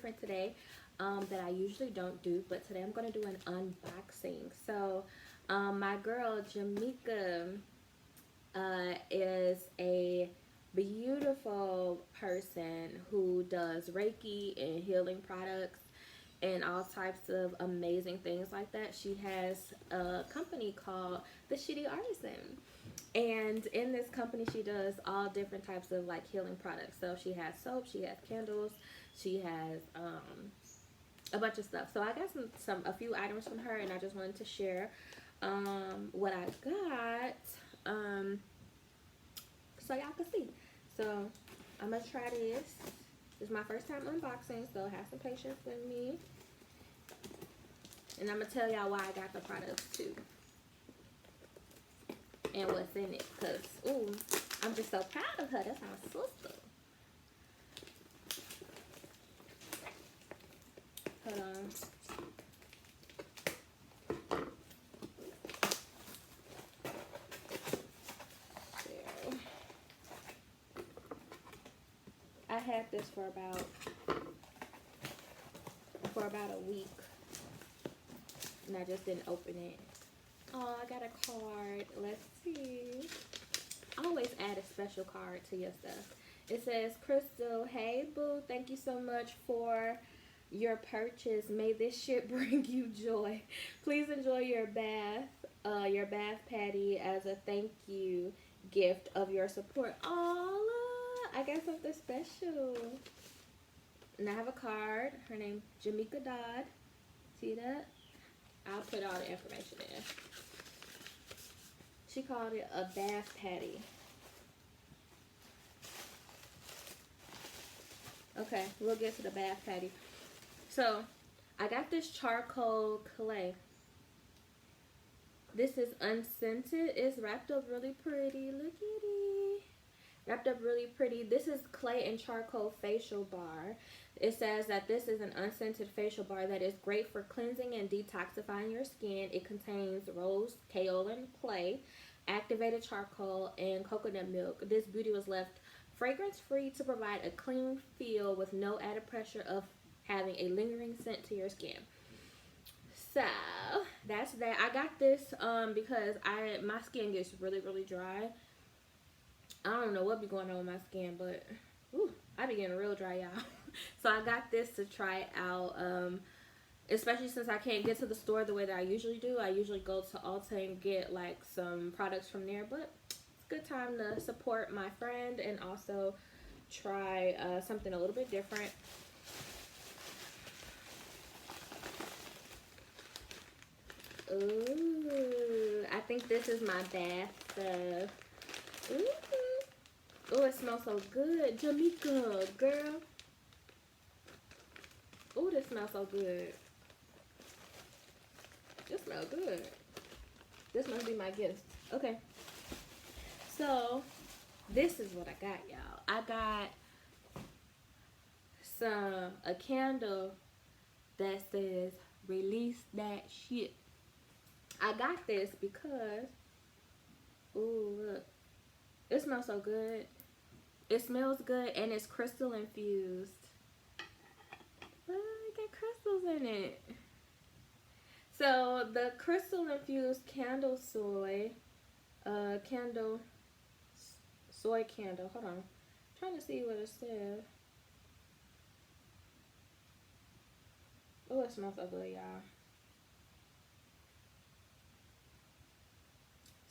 different today that I usually don't do, but today I'm going to do an unboxing. So, my girl Ja'Mecha is a beautiful person who does Reiki and healing products and all types of amazing things like that. She has a company called the Shitty Artisan. And in this company, she does all different types of like healing products. So she has soap, she has candles, she has a bunch of stuff. So I got a few items from her, and I just wanted to share what I got, so y'all can see. So I'm gonna try this. This is my first time unboxing, so have some patience with me. And I'm gonna tell y'all why I got the products too, and what's in it. Cause ooh, I'm just so proud of her. That's my sister. Hold on. There. I had this for about a week, and I just didn't open it. Oh, I got a card. Let's see. Always add a special card to your stuff. It says, Crystal, hey boo, thank you so much for your purchase. May this shit bring you joy. Please enjoy your bath patty as a thank you gift of your support. Oh, I got something special. And I have a card. Her name Ja'Mecha Dodd. See that? I'll put all the information in. She called it a bath patty. Okay, we'll get to the bath patty. So, I got this charcoal clay. This is unscented. It's wrapped up really pretty. Look at it. Wrapped up really pretty. This is clay and charcoal facial bar. It says that this is an unscented facial bar that is great for cleansing and detoxifying your skin. It contains rose, kaolin clay, activated charcoal, and coconut milk. This beauty was left fragrance-free to provide a clean feel with no added pressure of having a lingering scent to your skin. So that's that. I got this because my skin gets really dry. I don't know what be going on with my skin, but I be getting real dry, y'all. So I got this to try out, especially since I can't get to the store the way that I usually do. I usually go to Ulta and get like some products from there, but it's a good time to support my friend and also try something a little bit different. Ooh, I think this is my bath stuff. Ooh. Oh, it smells so good. Ja'Mecha, girl. Oh, this smells so good. This smells good. This must be my gift. Okay. So, this is what I got, y'all. I got a candle that says, release that shit. I got this because, ooh, look. It smells so good. It smells good and it's crystal infused. Look, it got crystals in it. So the crystal infused candle soy candle. Hold on. I'm trying to see what it says. Oh, it smells so good, y'all.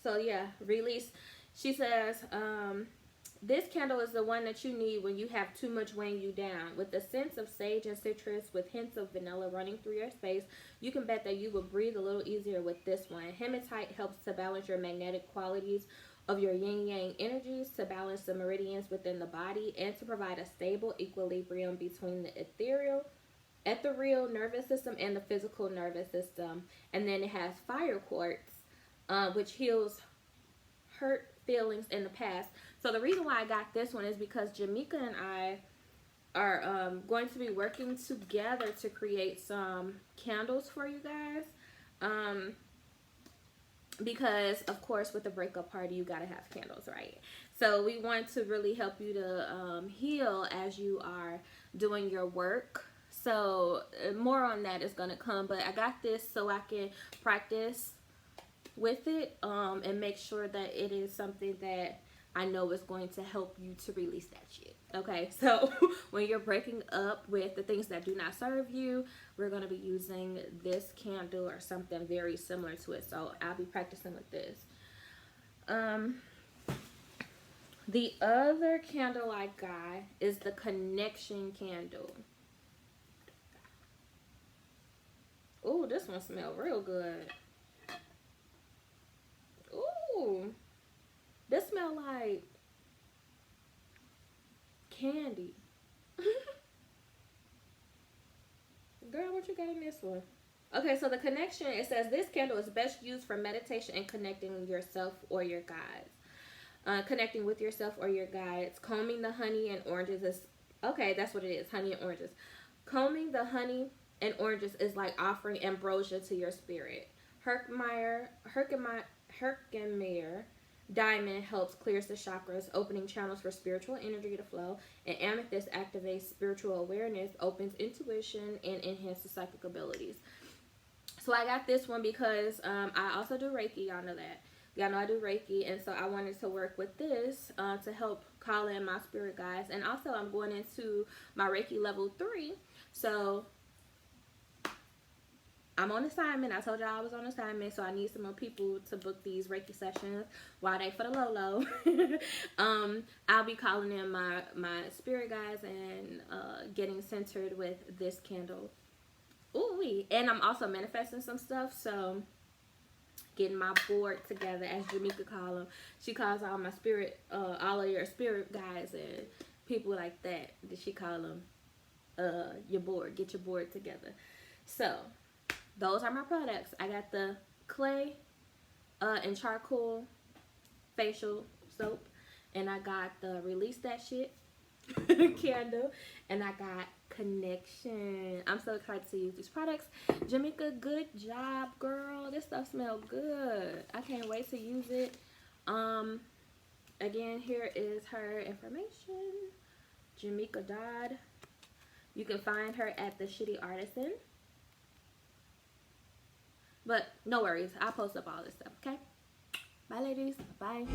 So yeah, release. She says, this candle is the one that you need when you have too much weighing you down. With the scents of sage and citrus with hints of vanilla running through your space, you can bet that you will breathe a little easier with this one. Hematite helps to balance your magnetic qualities of your yin-yang energies, to balance the meridians within the body, and to provide a stable equilibrium between the ethereal nervous system and the physical nervous system. And then it has fire quartz, which heals hurt feelings in the past. So the reason why I got this one is because Ja'Mecha and I are going to be working together to create some candles for you guys. Because of course with the breakup party you gotta have candles, right? So we want to really help you to heal as you are doing your work. So more on that is gonna come, but I got this so I can practice with it and make sure that it is something that I know is going to help you to release that shit. Okay, so when you're breaking up with the things that do not serve you, we're going to be using this candle or something very similar to it. So I'll be practicing with this. The other candle I got is the connection candle. Ooh, this one smells real good. Ooh, this smells like candy. Girl, what you got in this one? Okay, so the connection, it says this candle is best used for meditation and connecting yourself or your guides. Connecting with yourself or your guides. Combing the honey and oranges is, okay, that's what it is, honey and oranges. Combing the honey and oranges is like offering ambrosia to your spirit. Herkimer diamond helps clears the chakras, opening channels for spiritual energy to flow. And amethyst activates spiritual awareness, opens intuition, and enhances psychic abilities. So I got this one because I also do Reiki. Y'all know that. Y'all know I do Reiki, and so I wanted to work with this to help call in my spirit guides. And also I'm going into my Reiki level 3. So I'm on assignment. I told y'all I was on assignment, so I need some more people to book these Reiki sessions while they for the low. I'll be calling in my spirit guides and getting centered with this candle. Ooh, and I'm also manifesting some stuff, so getting my board together, as Ja'Mecha calls them. She calls all my spirit, all of your spirit guides and people like that. She call them your board. Get your board together. So those are my products. I got the clay and charcoal facial soap, and I got the release that shit candle, and I got connection. I'm so excited to use these products. Ja'Mecha, good job, girl. This stuff smells good. I can't wait to use it. Again, here is her information. Ja'Mecha Dodd. You can find her at the Shitty Artisan. But no worries, I'll post up all this stuff, okay? Bye, ladies. Bye.